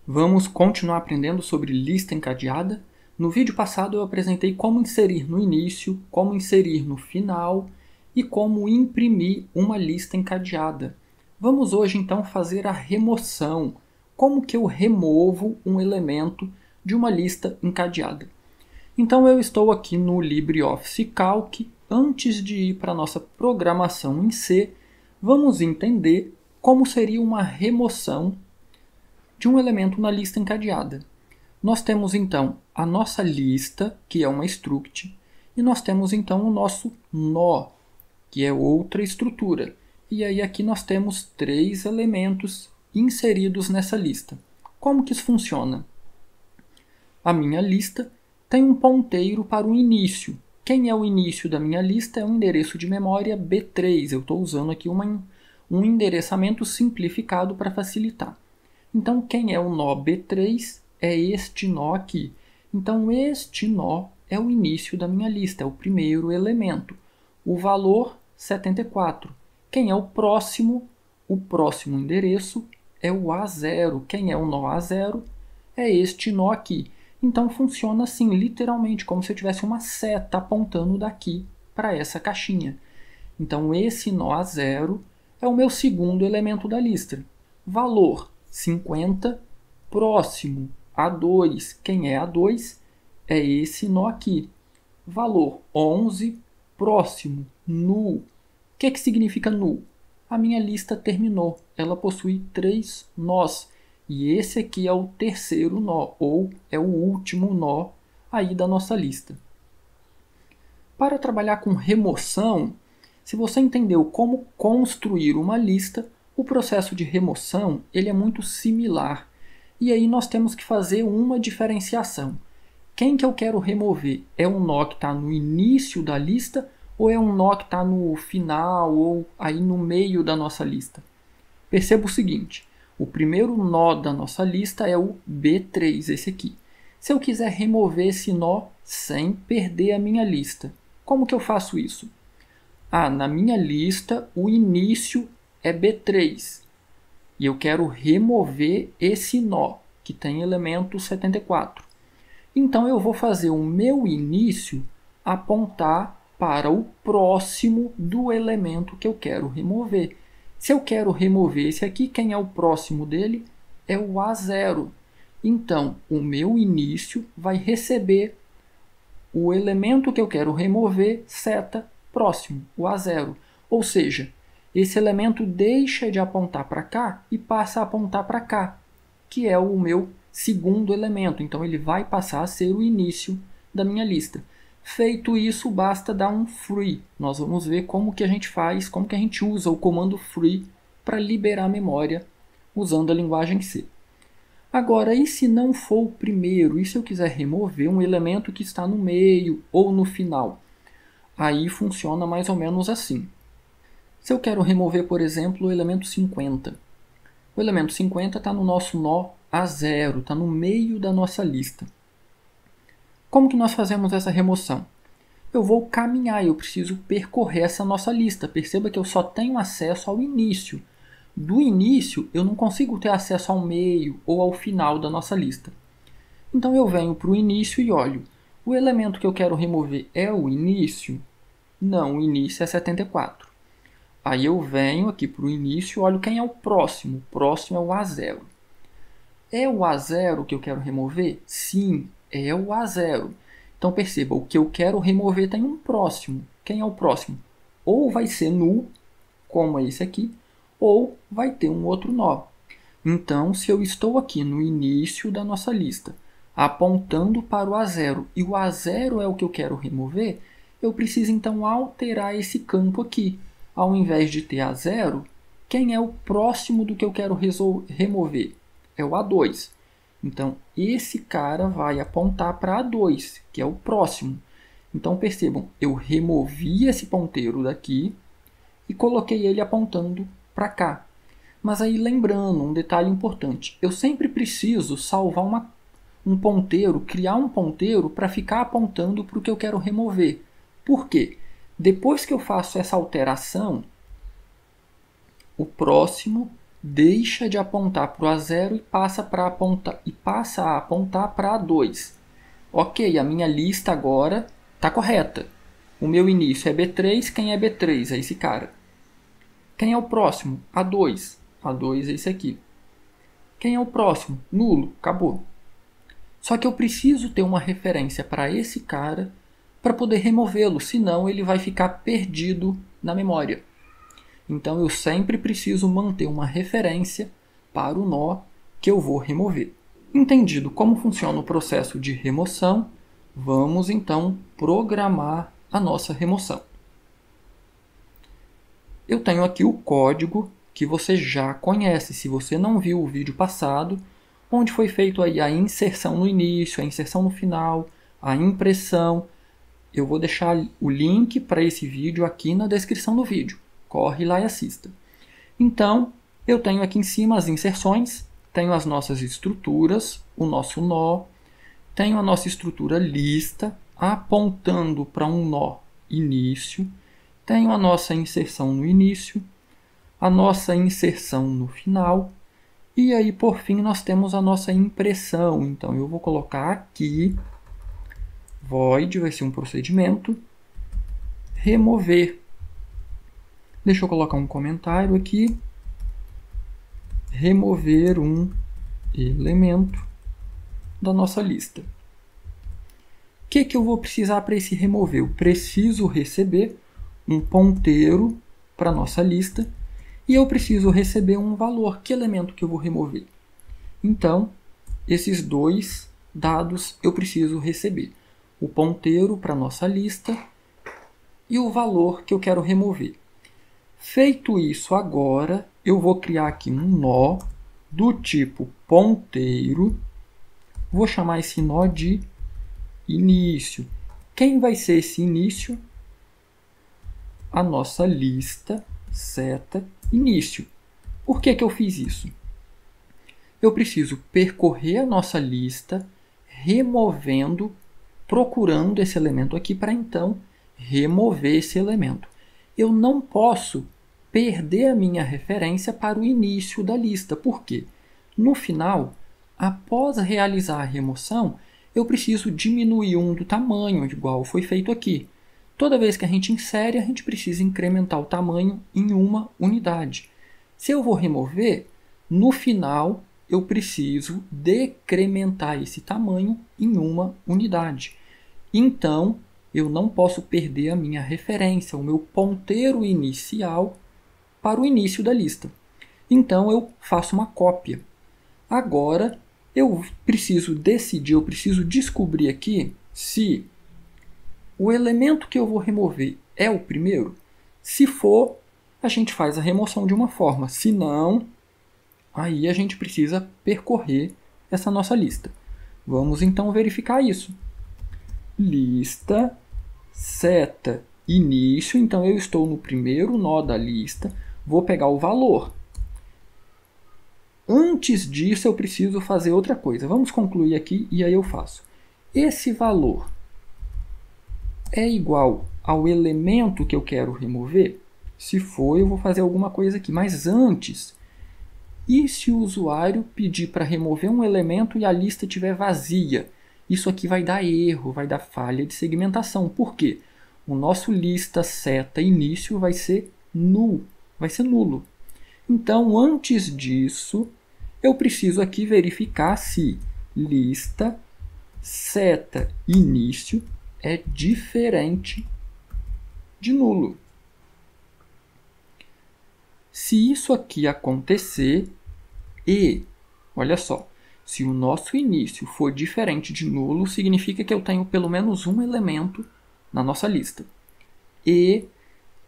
Vamos continuar aprendendo sobre lista encadeada. No vídeo passado eu apresentei como inserir no início, como inserir no final e como imprimir uma lista encadeada. Vamos hoje então fazer a remoção. Como que eu removo um elemento de uma lista encadeada? Então eu estou aqui no LibreOffice Calc. Antes de ir para a nossa programação em C, vamos entender como seria uma remoção de um elemento na lista encadeada. Nós temos então a nossa lista, que é uma struct, e nós temos então o nosso nó, que é outra estrutura. E aí aqui nós temos 3 elementos inseridos nessa lista. Como que isso funciona? A minha lista tem um ponteiro para o início. Quem é o início da minha lista é um endereço de memória B3. Eu estou usando aqui um endereçamento simplificado para facilitar. Então, quem é o nó B3 é este nó aqui. Então, este nó é o início da minha lista, é o primeiro elemento. O valor, 74. Quem é o próximo? O próximo endereço é o A0. Quem é o nó A0? É este nó aqui. Então, funciona assim, literalmente, como se eu tivesse uma seta apontando daqui para essa caixinha. Então, esse nó A0 é o meu segundo elemento da lista. Valor 50, próximo A2. Quem é A2? É esse nó aqui. Valor 11, próximo, null. O que significa null? A minha lista terminou. Ela possui 3 nós. E esse aqui é o terceiro nó, ou é o último nó aí da nossa lista. Para trabalhar com remoção, se você entendeu como construir uma lista, o processo de remoção ele é muito similar. E aí nós temos que fazer uma diferenciação. Quem que eu quero remover? É um nó que está no início da lista ou é um nó que está no final ou aí no meio da nossa lista? Perceba o seguinte, o primeiro nó da nossa lista é o B3, esse aqui. Se eu quiser remover esse nó sem perder a minha lista, como que eu faço isso? Na minha lista o início é B3 e eu quero remover esse nó que tem elemento 74. Então eu vou fazer o meu início apontar para o próximo do elemento que eu quero remover. Se eu quero remover esse aqui, quem é o próximo dele? É o A0. Então o meu início vai receber o elemento que eu quero remover, seta próximo, o A0. Ou seja, esse elemento deixa de apontar para cá e passa a apontar para cá, que é o meu segundo elemento. Então ele vai passar a ser o início da minha lista. Feito isso, basta dar um free. Nós vamos ver como que a gente faz, como que a gente usa o comando free para liberar a memória usando a linguagem C. Agora, e se não for o primeiro? E se eu quiser remover um elemento que está no meio ou no final? Aí funciona mais ou menos assim. Se eu quero remover, por exemplo, o elemento 50. O elemento 50 está no nosso nó A0, está no meio da nossa lista. Como que nós fazemos essa remoção? Eu vou caminhar, eu preciso percorrer essa nossa lista. Perceba que eu só tenho acesso ao início. Do início, eu não consigo ter acesso ao meio ou ao final da nossa lista. Então eu venho para o início e olho. O elemento que eu quero remover é o início? Não, o início é 74. Aí eu venho aqui para o início e olho quem é o próximo. O próximo é o A0. É o A0 que eu quero remover? Sim, é o A0. Então perceba, o que eu quero remover tem um próximo. Quem é o próximo? Ou vai ser null, como é esse aqui, ou vai ter um outro nó. Então, se eu estou aqui no início da nossa lista, apontando para o A0, e o A0 é o que eu quero remover, eu preciso então alterar esse campo aqui. Ao invés de ter A0, quem é o próximo do que eu quero remover? É o A2. Então, esse cara vai apontar para A2, que é o próximo. Então, percebam, eu removi esse ponteiro daqui e coloquei ele apontando para cá. Mas aí, lembrando, um detalhe importante. Eu sempre preciso salvar um ponteiro, criar um ponteiro para ficar apontando para o que eu quero remover. Por quê? Depois que eu faço essa alteração, o próximo deixa de apontar para o A0 e passa a apontar para A2. Ok, a minha lista agora está correta. O meu início é B3, quem é B3? É esse cara. Quem é o próximo? A2. A2 é esse aqui. Quem é o próximo? Nulo. Acabou. Só que eu preciso ter uma referência para esse cara para poder removê-lo, senão ele vai ficar perdido na memória. Então eu sempre preciso manter uma referência para o nó que eu vou remover. Entendido como funciona o processo de remoção, vamos então programar a nossa remoção. Eu tenho aqui o código que você já conhece, se você não viu o vídeo passado, onde foi feito aí a inserção no início, a inserção no final, a impressão. Eu vou deixar o link para esse vídeo aqui na descrição do vídeo. Corre lá e assista. Então, eu tenho aqui em cima as inserções, tenho as nossas estruturas, o nosso nó, tenho a nossa estrutura lista, apontando para um nó início, tenho a nossa inserção no início, a nossa inserção no final, e aí, por fim, nós temos a nossa impressão. Então, eu vou colocar aqui, void, vai ser um procedimento, remover. Deixa eu colocar um comentário aqui. Remover um elemento da nossa lista. O que eu vou precisar para esse remover? Eu preciso receber um ponteiro para a nossa lista e eu preciso receber um valor. Que elemento que eu vou remover? Então, esses dois dados eu preciso receber. O ponteiro para a nossa lista e o valor que eu quero remover. Feito isso agora, eu vou criar aqui um nó do tipo ponteiro. Vou chamar esse nó de início. Quem vai ser esse início? A nossa lista seta início. Por que eu fiz isso? Eu preciso percorrer a nossa lista, removendo, procurando esse elemento aqui para então remover esse elemento. Eu não posso perder a minha referência para o início da lista. Por quê? No final, após realizar a remoção, eu preciso diminuir um do tamanho, igual foi feito aqui. Toda vez que a gente insere, a gente precisa incrementar o tamanho em uma unidade. Se eu vou remover, no final eu preciso decrementar esse tamanho em uma unidade. Então, eu não posso perder a minha referência, o meu ponteiro inicial para o início da lista. Então, eu faço uma cópia. Agora, eu preciso decidir, eu preciso descobrir aqui se o elemento que eu vou remover é o primeiro. Se for, a gente faz a remoção de uma forma. Se não, aí a gente precisa percorrer essa nossa lista. Vamos então verificar isso. Lista seta início, então eu estou no primeiro nó da lista, vou pegar o valor. Antes disso eu preciso fazer outra coisa. Vamos concluir aqui e aí eu faço. Esse valor é igual ao elemento que eu quero remover? Se for, eu vou fazer alguma coisa aqui. Mas antes, e se o usuário pedir para remover um elemento e a lista estiver vazia? Isso aqui vai dar erro, vai dar falha de segmentação. Por quê? O nosso lista seta início vai ser null, vai ser nulo. Então, antes disso, eu preciso aqui verificar se lista seta início é diferente de nulo. Se isso aqui acontecer e, olha só, se o nosso início for diferente de nulo, significa que eu tenho pelo menos um elemento na nossa lista. E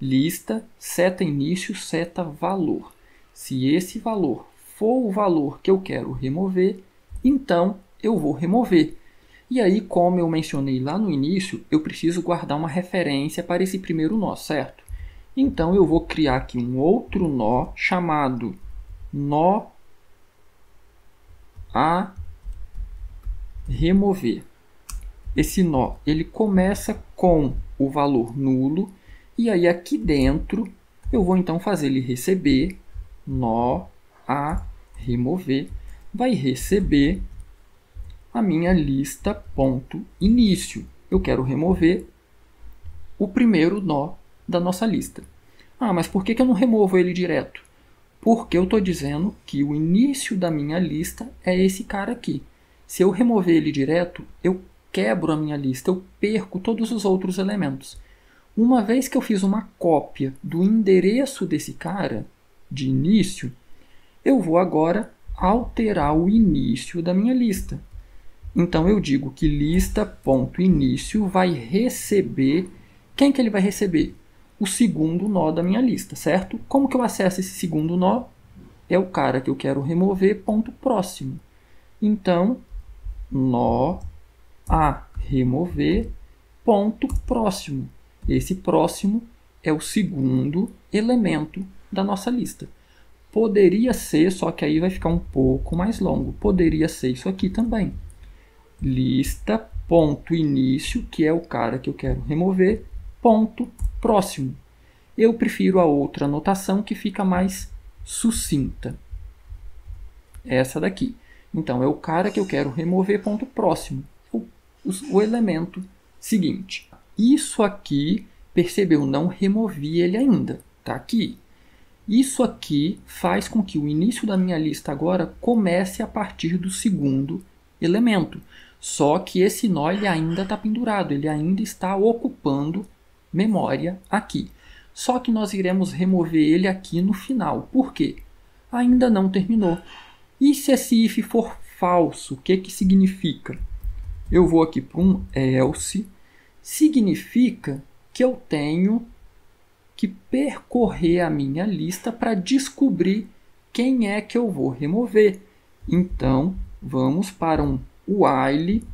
lista seta início seta valor. Se esse valor for o valor que eu quero remover, então eu vou remover. E aí, como eu mencionei lá no início, eu preciso guardar uma referência para esse primeiro nó, certo? Então eu vou criar aqui um outro nó chamado nó a remover. Esse nó ele começa com o valor nulo e aí aqui dentro eu vou então fazer ele receber nó A remover vai receber a minha lista ponto início. Eu quero remover o primeiro nó da nossa lista. Ah, mas por que eu não removo ele direto? Porque eu estou dizendo que o início da minha lista é esse cara aqui. Se eu remover ele direto, eu quebro a minha lista, eu perco todos os outros elementos. Uma vez que eu fiz uma cópia do endereço desse cara, de início, eu vou agora alterar o início da minha lista. Então eu digo que lista.início vai receber... Quem que ele vai receber? O segundo nó da minha lista, certo? Como que eu acesso esse segundo nó? É o cara que eu quero remover, ponto próximo. Então, nó a remover, ponto próximo. Esse próximo é o segundo elemento da nossa lista. Poderia ser, só que aí vai ficar um pouco mais longo. Poderia ser isso aqui também. Lista.início, que é o cara que eu quero remover, ponto próximo. Eu prefiro a outra anotação que fica mais sucinta. Essa daqui. Então, é o cara que eu quero remover, ponto próximo. O elemento seguinte. Isso aqui, percebeu, não removi ele ainda. Está aqui. Isso aqui faz com que o início da minha lista agora comece a partir do segundo elemento. Só que esse nó ele ainda está pendurado, ele ainda está ocupando memória aqui. Só que nós iremos remover ele aqui no final. Por quê? Ainda não terminou. E se esse if for falso, o que significa? Eu vou aqui para um else. Significa que eu tenho que percorrer a minha lista para descobrir quem é que eu vou remover. Então, vamos para um while.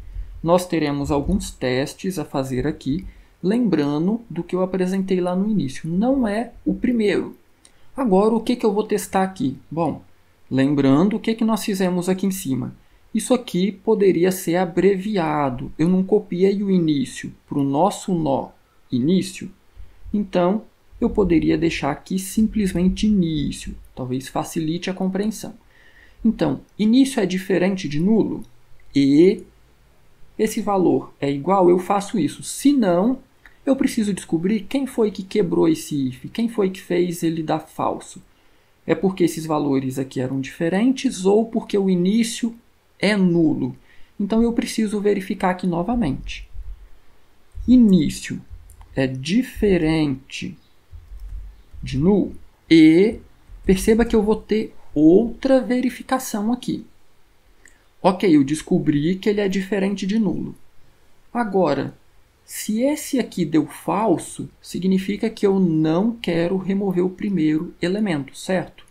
Nós teremos alguns testes a fazer aqui, lembrando do que eu apresentei lá no início. Não é o primeiro. Agora, o que eu vou testar aqui? Bom, lembrando o que nós fizemos aqui em cima. Isso aqui poderia ser abreviado. Eu não copiei o início para o nosso nó início. Então, eu poderia deixar aqui simplesmente início. Talvez facilite a compreensão. Então, início é diferente de nulo? E esse valor é igual? Eu faço isso. Se não, eu preciso descobrir quem foi que quebrou esse if. Quem foi que fez ele dar falso. É porque esses valores aqui eram diferentes ou porque o início é nulo. Então, eu preciso verificar aqui novamente. Início é diferente de null. E perceba que eu vou ter outra verificação aqui. Ok, eu descobri que ele é diferente de nulo. Agora, se esse aqui deu falso, significa que eu não quero remover o primeiro elemento, certo?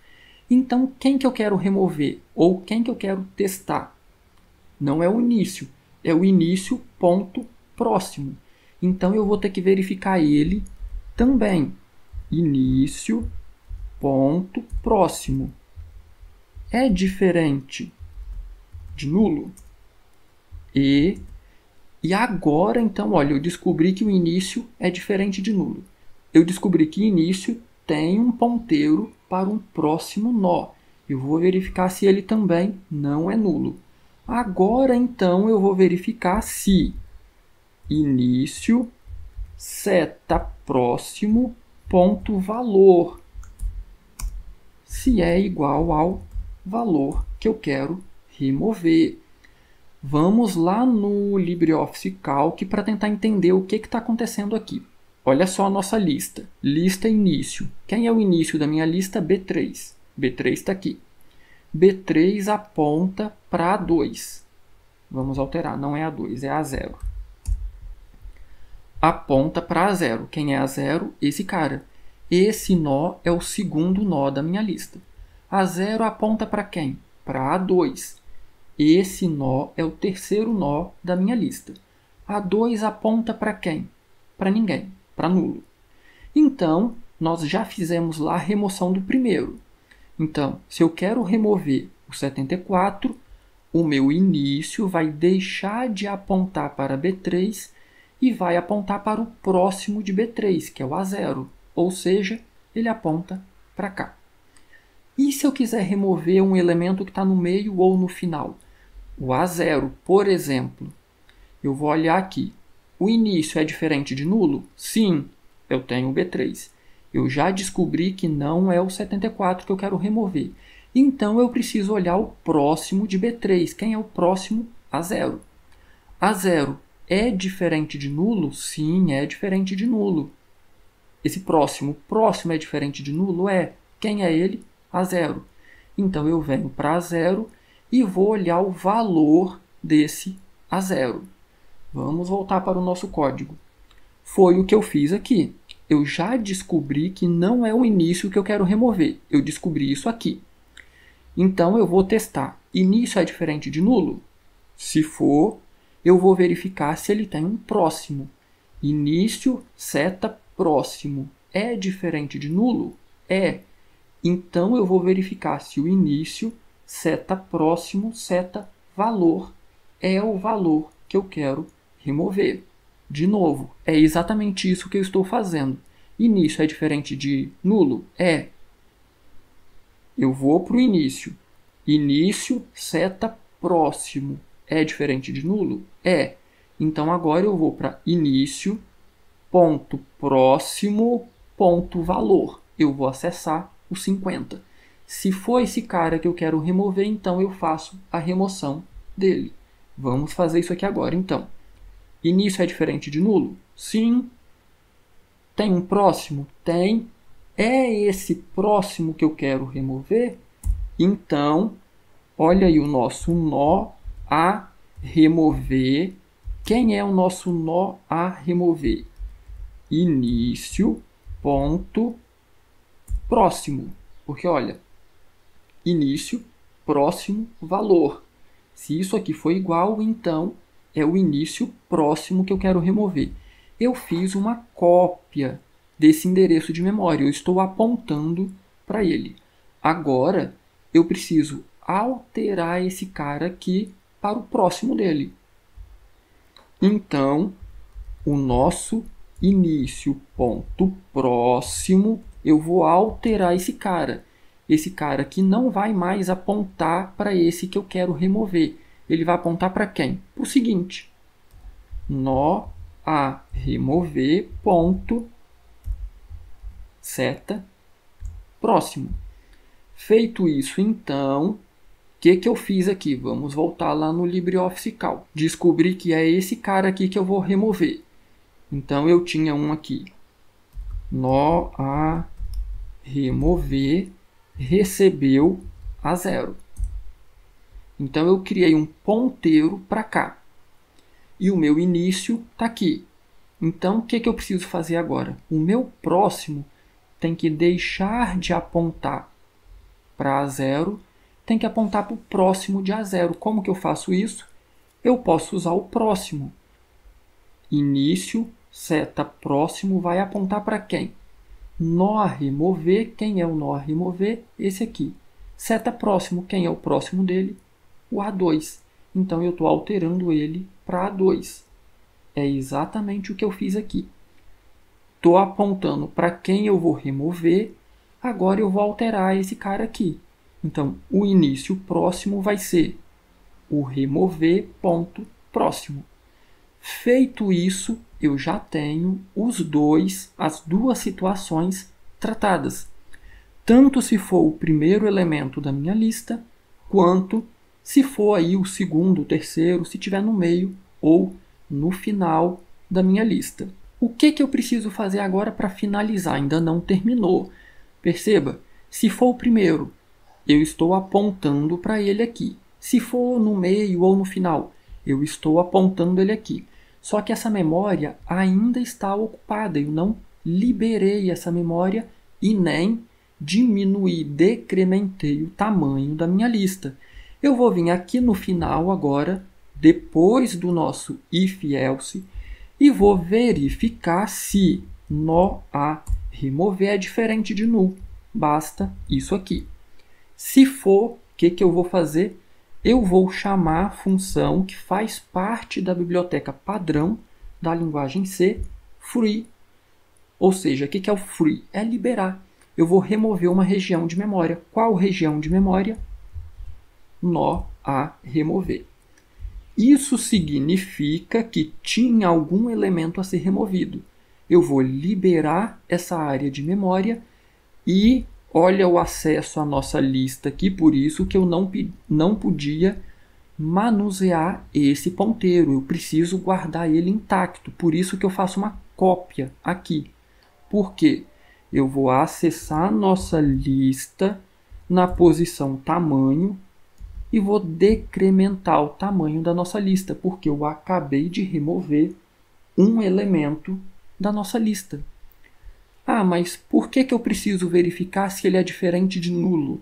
Então, quem que eu quero remover? Ou quem que eu quero testar? Não é o início, é o início ponto próximo. Então, eu vou ter que verificar ele também. Início ponto próximo. É diferente de nulo? E agora, então, olha, eu descobri que o início é diferente de nulo. Eu descobri que início tem um ponteiro para um próximo nó. Eu vou verificar se ele também não é nulo. Agora, então, eu vou verificar se início seta próximo ponto valor, se é igual ao valor que eu quero remover. Vamos lá no LibreOffice Calc para tentar entender o que está acontecendo aqui. Olha só a nossa lista. Lista início. Quem é o início da minha lista? B3. B3 está aqui. B3 aponta para A2. Vamos alterar. Não é A2, é A0. Aponta para A0. Quem é A0? Esse cara. Esse nó é o segundo nó da minha lista. A0 aponta para quem? Para A2. Esse nó é o terceiro nó da minha lista. A2 aponta para quem? Para ninguém, para nulo. Então, nós já fizemos lá a remoção do primeiro. Então, se eu quero remover o 74, o meu início vai deixar de apontar para B3 e vai apontar para o próximo de B3, que é o A0. Ou seja, ele aponta para cá. E se eu quiser remover um elemento que está no meio ou no final? O A0, por exemplo. Eu vou olhar aqui. O início é diferente de nulo? Sim, eu tenho o B3. Eu já descobri que não é o 74 que eu quero remover. Então, eu preciso olhar o próximo de B3. Quem é o próximo? A0. A0 é diferente de nulo? Sim, é diferente de nulo. Esse próximo é diferente de nulo? É. Quem é ele? A0. Então, eu venho para A0 e vou olhar o valor desse A0. Vamos voltar para o nosso código. Foi o que eu fiz aqui. Eu já descobri que não é o início que eu quero remover. Eu descobri isso aqui. Então, eu vou testar. Início é diferente de nulo? Se for, eu vou verificar se ele tem um próximo. Início, seta, próximo. É diferente de nulo? É. Então, eu vou verificar se o início, seta, próximo, seta, valor, é o valor que eu quero remover. De novo, é exatamente isso que eu estou fazendo. Início é diferente de nulo? É. Eu vou para o início. Início, seta, próximo. É diferente de nulo? É. Então, agora eu vou para início, ponto próximo, ponto valor. Eu vou acessar o 50. Se for esse cara que eu quero remover, então eu faço a remoção dele. Vamos fazer isso aqui agora, então. Início é diferente de nulo? Sim. Tem um próximo? Tem. É esse próximo que eu quero remover? Então, olha aí o nosso nó a remover. Quem é o nosso nó a remover? Início, ponto, próximo. Porque, olha, início, próximo, valor. Se isso aqui for igual, então é o início próximo que eu quero remover. Eu fiz uma cópia desse endereço de memória. Eu estou apontando para ele. Agora, eu preciso alterar esse cara aqui para o próximo dele. Então, o nosso início ponto próximo, eu vou alterar esse cara. Esse cara aqui não vai mais apontar para esse que eu quero remover. Ele vai apontar para quem? Para o seguinte. Nó a remover ponto seta próximo. Feito isso, então, o que eu fiz aqui? Vamos voltar lá no LibreOffice Calc. Descobri que é esse cara aqui que eu vou remover. Então, eu tinha um aqui. Nó a remover recebeu A0. Então, eu criei um ponteiro para cá. E o meu início está aqui. Então, o que eu preciso fazer agora? O meu próximo tem que deixar de apontar para A0, tem que apontar para o próximo de A0. Como que eu faço isso? Eu posso usar o próximo. Início, seta próximo, vai apontar para quem? Nó a remover. Quem é o nó a remover? Esse aqui. Seta próximo. Quem é o próximo dele? O A2. Então, eu estou alterando ele para A2. É exatamente o que eu fiz aqui. Estou apontando para quem eu vou remover. Agora, eu vou alterar esse cara aqui. Então, o início próximo vai ser o remover ponto próximo. Feito isso, eu já tenho as duas situações tratadas. Tanto se for o primeiro elemento da minha lista, quanto se for aí o segundo, o terceiro, se estiver no meio ou no final da minha lista. O que eu preciso fazer agora para finalizar? Ainda não terminou. Perceba, se for o primeiro, eu estou apontando para ele aqui. Se for no meio ou no final, eu estou apontando ele aqui. Só que essa memória ainda está ocupada. Eu não liberei essa memória e nem decrementei o tamanho da minha lista. Eu vou vir aqui no final agora, depois do nosso if-else, e vou verificar se nó a remover é diferente de null. Basta isso aqui. Se for, o que eu vou fazer? Eu vou chamar a função que faz parte da biblioteca padrão da linguagem C, free. Ou seja, o que é o free? É liberar. eu vou remover uma região de memória. Qual região de memória? Nó a remover. Isso significa que tinha algum elemento a ser removido. Eu vou liberar essa área de memória e olha o acesso à nossa lista aqui, por isso que eu não podia manusear esse ponteiro. Eu preciso guardar ele intacto, por isso que eu faço uma cópia aqui. Por quê? Eu vou acessar a nossa lista na posição tamanho e vou decrementar o tamanho da nossa lista, porque eu acabei de remover um elemento da nossa lista. Ah, mas por que eu preciso verificar se ele é diferente de nulo?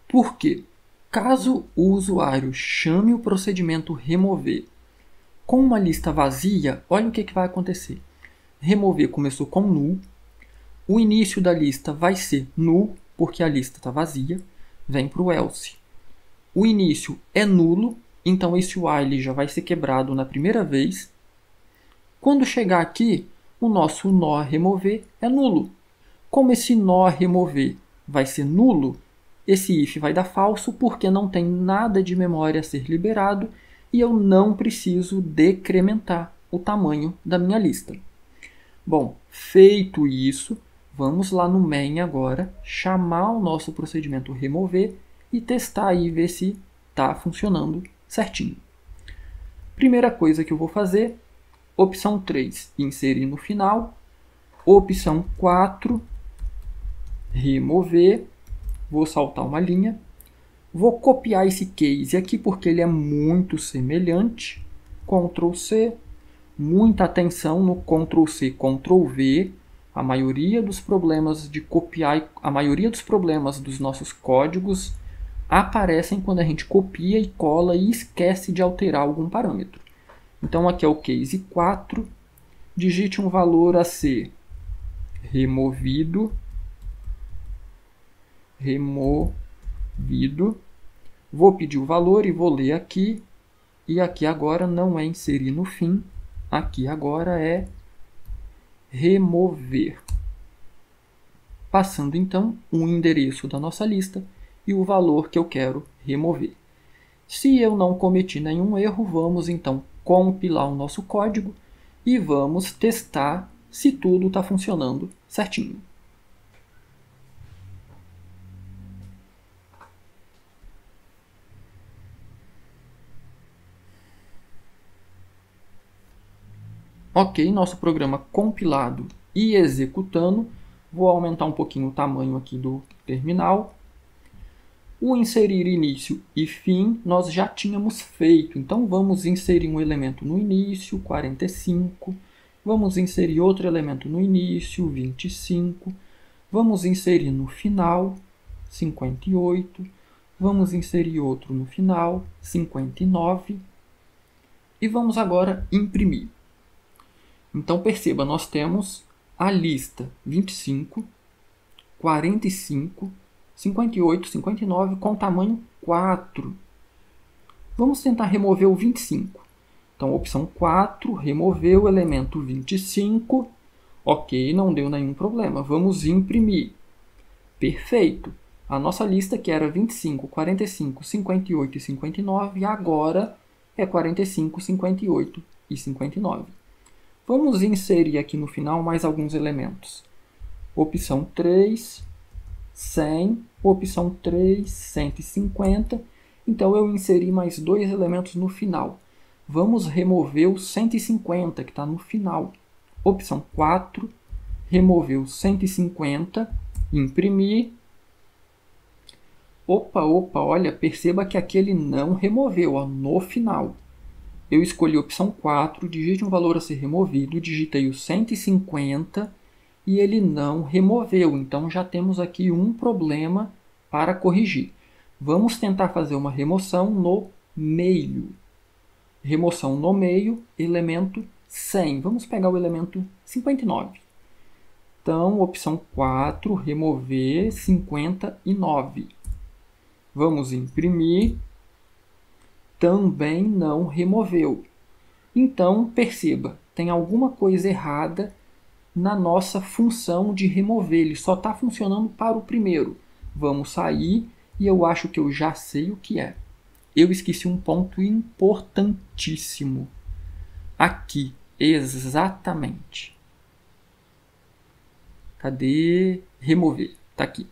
Por quê? Caso o usuário chame o procedimento remover com uma lista vazia, olha o que vai acontecer. Remover começou com null, o início da lista vai ser null, porque a lista está vazia, vem para o else. O início é nulo, então esse while já vai ser quebrado na primeira vez. Quando chegar aqui, o nosso nó remover é nulo. Como esse nó remover vai ser nulo, esse if vai dar falso porque não tem nada de memória a ser liberado e eu não preciso decrementar o tamanho da minha lista. Bom, feito isso, vamos lá no main agora, chamar o nosso procedimento remover e testar aí, ver se está funcionando certinho. Primeira coisa que eu vou fazer, opção 3, inserir no final, opção 4, remover, vou saltar uma linha, vou copiar esse case aqui porque ele é muito semelhante, Ctrl C, muita atenção no Ctrl C, Ctrl V, a maioria dos problemas de copiar, a maioria dos problemas dos nossos códigos aparecem quando a gente copia e cola e esquece de alterar algum parâmetro. Então aqui é o case 4, digite um valor a ser removido, vou pedir o valor e vou ler aqui, e aqui agora não é inserir no fim, aqui agora é remover. Passando então o endereço da nossa lista e o valor que eu quero remover. Se eu não cometi nenhum erro, vamos então compilar o nosso código e vamos testar se tudo está funcionando certinho. Ok, nosso programa compilado e executando. Vou aumentar um pouquinho o tamanho aqui do terminal. O inserir início e fim nós já tínhamos feito, então vamos inserir um elemento no início, 45, vamos inserir outro elemento no início, 25, vamos inserir no final, 58, vamos inserir outro no final, 59, e vamos agora imprimir. Então perceba, nós temos a lista 25, 45, 58, 59 com tamanho 4. Vamos tentar remover o 25. Então, opção 4, remover o elemento 25. Ok, não deu nenhum problema. Vamos imprimir. Perfeito. A nossa lista, que era 25, 45, 58 e 59, agora é 45, 58 e 59. Vamos inserir aqui no final mais alguns elementos. Opção 3, 100, opção 3, 150. Então, eu inseri mais dois elementos no final. Vamos remover o 150, que está no final. Opção 4, remover o 150, imprimir. Opa, olha, perceba que aqui ele não removeu, ó, no final. Eu escolhi a opção 4, digite um valor a ser removido, digitei o 150 e ele não removeu. Então, já temos aqui um problema para corrigir. Vamos tentar fazer uma remoção no meio. Remoção no meio, elemento 100. Vamos pegar o elemento 59. Então, opção 4, remover 59. Vamos imprimir. Também não removeu. Então, perceba, tem alguma coisa errada na nossa função de remover. Ele só está funcionando para o primeiro. Vamos sair e eu acho que eu já sei o que é. Eu esqueci um ponto importantíssimo. Aqui, exatamente. Cadê? Remover. Está aqui.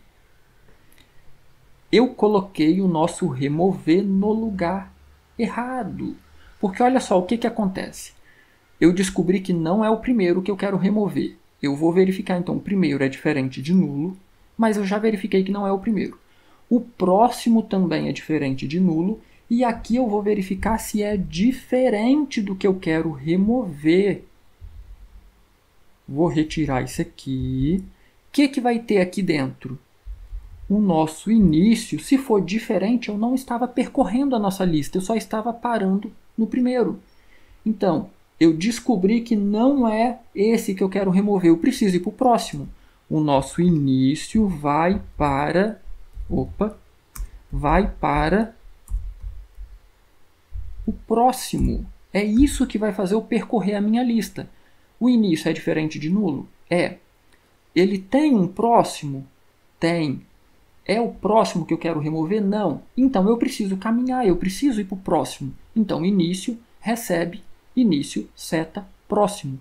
Eu coloquei o nosso remover no lugar errado. Porque olha só o que acontece. Eu descobri que não é o primeiro que eu quero remover. Eu vou verificar, então, o primeiro é diferente de nulo, mas eu já verifiquei que não é o primeiro. O próximo também é diferente de nulo, e aqui eu vou verificar se é diferente do que eu quero remover. Vou retirar isso aqui. O que vai ter aqui dentro? O nosso início. Se for diferente, eu não estava percorrendo a nossa lista, eu só estava parando no primeiro. Então, eu descobri que não é esse que eu quero remover. Eu preciso ir para o próximo. O nosso início vai para... vai para o próximo. É isso que vai fazer eu percorrer a minha lista. O início é diferente de nulo? É. Ele tem um próximo? Tem. É o próximo que eu quero remover? Não. Então eu preciso caminhar, eu preciso ir para o próximo. Então início recebe início, seta, próximo.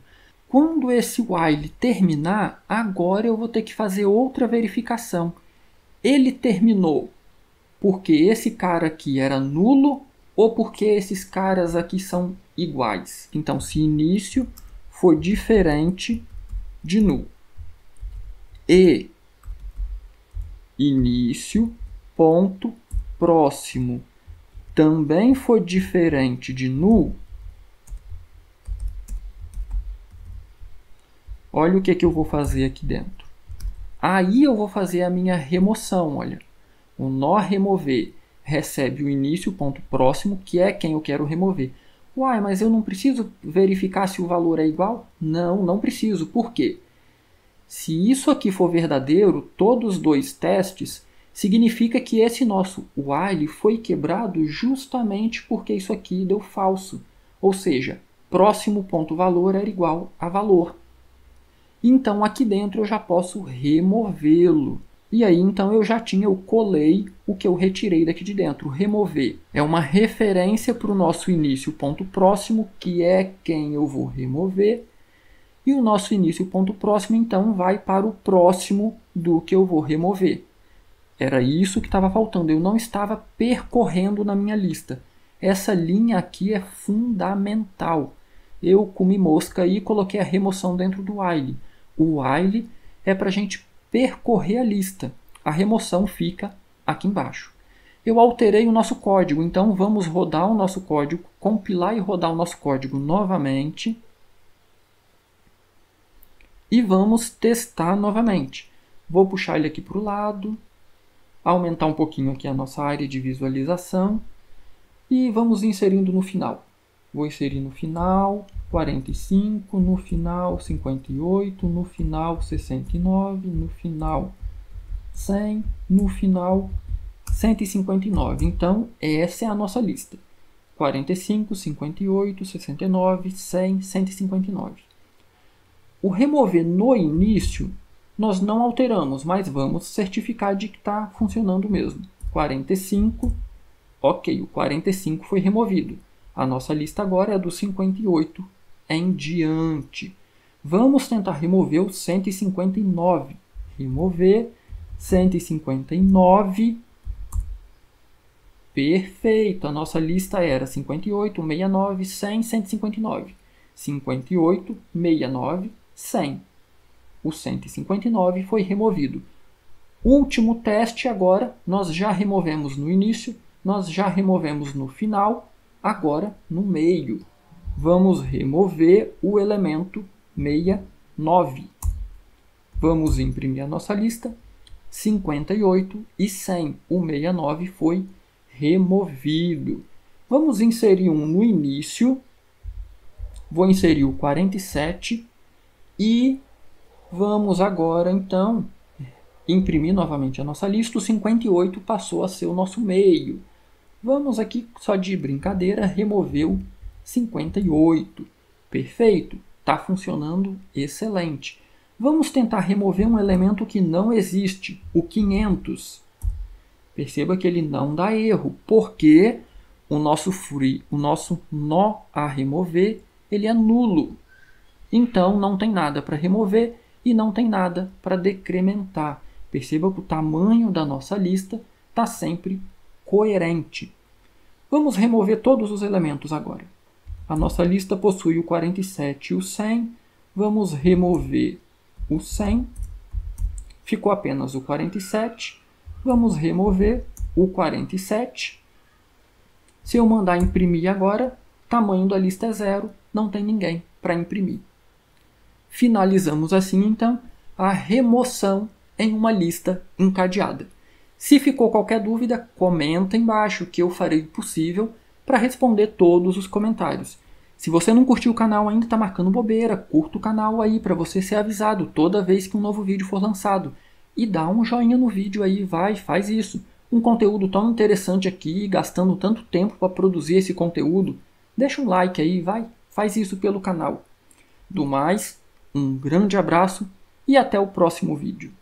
Quando esse while terminar, agora eu vou ter que fazer outra verificação. Ele terminou porque esse cara aqui era nulo ou porque esses caras aqui são iguais? Então, se início for diferente de nulo e início, ponto, próximo, também for diferente de null, olha o que eu vou fazer aqui dentro. Aí eu vou fazer a minha remoção, olha. O nó remover recebe o início, ponto próximo, que é quem eu quero remover. Uai, mas eu não preciso verificar se o valor é igual? Não, não preciso. Por quê? Se isso aqui for verdadeiro, todos os dois testes, significa que esse nosso while foi quebrado justamente porque isso aqui deu falso. Ou seja, próximo ponto valor era igual a valor. Então aqui dentro eu já posso removê-lo. E aí então eu colei o que eu retirei daqui de dentro. Remover é uma referência para o nosso início ponto próximo, que é quem eu vou remover. E o nosso início ponto próximo então vai para o próximo do que eu vou remover. Era isso que estava faltando. Eu não estava percorrendo na minha lista. Essa linha aqui é fundamental. Eu comi mosca e coloquei a remoção dentro do while. O while é para a gente percorrer a lista. A remoção fica aqui embaixo. Eu alterei o nosso código, então vamos rodar o nosso código, compilar e rodar o nosso código novamente. E vamos testar novamente. Vou puxar ele aqui para o lado, aumentar um pouquinho aqui a nossa área de visualização e vamos inserindo no final. Vou inserir no final 45, no final 58, no final 69, no final 100, no final 159. Então, essa é a nossa lista. 45, 58, 69, 100, 159. O remover no início, nós não alteramos, mas vamos certificar de que está funcionando mesmo. 45, ok, o 45 foi removido. A nossa lista agora é do 58 em diante. Vamos tentar remover o 159. Remover 159. Perfeito. A nossa lista era 58, 69, 100, 159. 58, 69, 100. O 159 foi removido. Último teste agora. Nós já removemos no início, nós já removemos no final. Agora, no meio, vamos remover o elemento 69. Vamos imprimir a nossa lista. 58 e 100. O 69 foi removido. Vamos inserir um no início. Vou inserir o 47. E vamos agora, então, imprimir novamente a nossa lista. O 58 passou a ser o nosso meio. Vamos aqui, só de brincadeira, remover o 58. Perfeito. Está funcionando excelente. Vamos tentar remover um elemento que não existe, o 500. Perceba que ele não dá erro, porque o nosso nó a remover, ele é nulo. Então, não tem nada para remover e não tem nada para decrementar. Perceba que o tamanho da nossa lista está sempre coerente. Vamos remover todos os elementos agora. A nossa lista possui o 47 e o 100. Vamos remover o 100. Ficou apenas o 47. Vamos remover o 47. Se eu mandar imprimir agora, tamanho da lista é 0, não tem ninguém para imprimir. Finalizamos assim, então, a remoção em uma lista encadeada. Se ficou qualquer dúvida, comenta embaixo que eu farei o possível para responder todos os comentários. Se você não curtiu o canal ainda, está marcando bobeira, curta o canal aí para você ser avisado toda vez que um novo vídeo for lançado. E dá um joinha no vídeo aí, faz isso. Um conteúdo tão interessante aqui, gastando tanto tempo para produzir esse conteúdo. Deixa um like aí, faz isso pelo canal. Do mais, um grande abraço e até o próximo vídeo.